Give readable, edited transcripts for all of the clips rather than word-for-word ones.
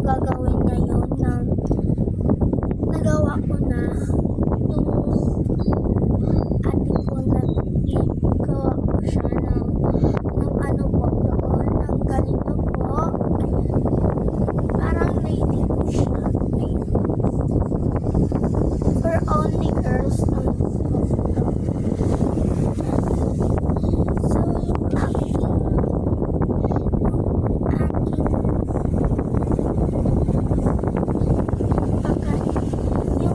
gagawin ngayon na nagawa ko na itong ate ko na gawa ko siya ng ano po doon, ng ganito po. Ayan. Parang lady po siya. Ayan. For only girls lang po. So, yung aking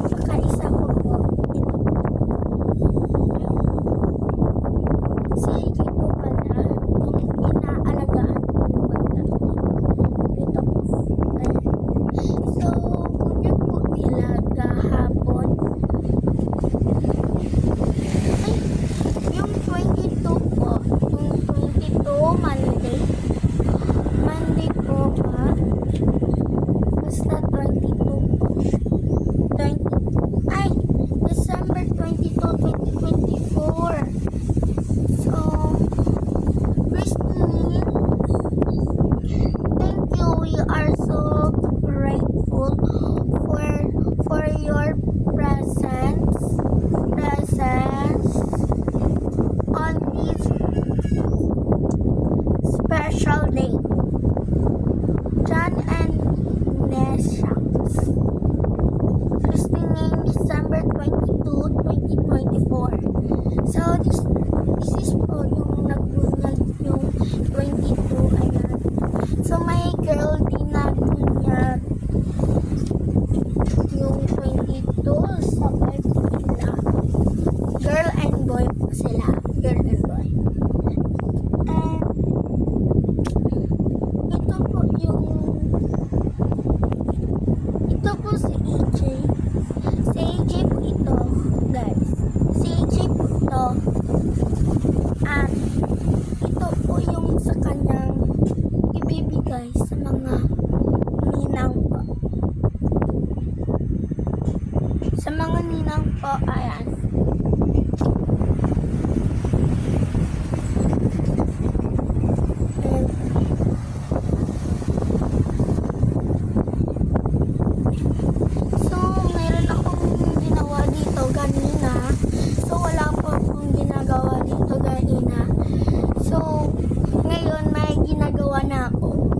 pagkaisa ko po, ito po. Si J po pala, yung inaalagaan ko yung bata. Ito po. Ayan. So, kunya po nila kahapon. Ay, yung 22 po. Yung 22, Monday. Monday po ba? Basta 22 po. 20, ay, December 22, 2024. So, Christine, thank you. We are so grateful for your presence on this special day. John and Neshams. Christine, December 22, 2024. So, this is po yung nagbunyag yung 22. Ayan. So, may girl din nagbunyag yung 22 sa birthday nila. Girl and boy po sila. Girl and boy. And ito po yung ito po si AJ. Si AJ po ito, guys. Si AJ po ito. At ito po yung sa kanyang ibibigay sa mga ninang po. Sa mga ninang po, ayan. And so, meron akong ginawa dito kanina. So, wala po akong ginagawa dito kanina. So, ngayon may ginagawa na ako.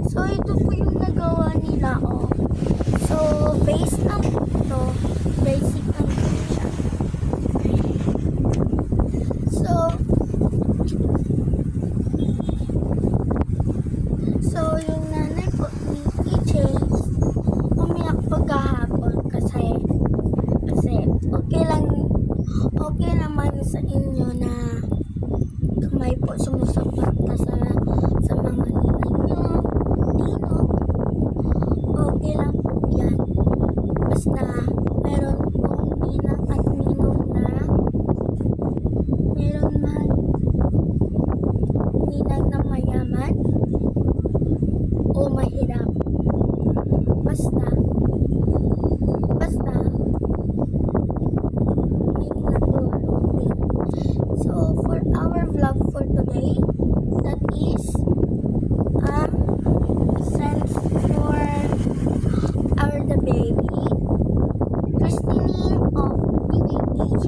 So, ito po yung nagawa nila, oh. So, base lang po ito. Basic lang po siya. So, yung nanay po ni EJ, umiyak po kahapon kasi okay naman sa inyo na kamay po sumusuporta sa mga ninang nyo, nino. Okay lang po yan. Basta meron pong ninang at ninong na meron man ninang na mayaman o mahirap. Basta may natulong din. So, for our vlog for today, that is sent for our the baby, Christine of PBH.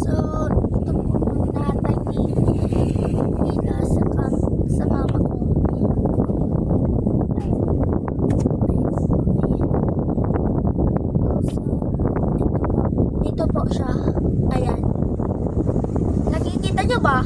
So, ito po yung tatay nila sa mama ko. Dito po siya. Ayan. Nakikita nyo ba?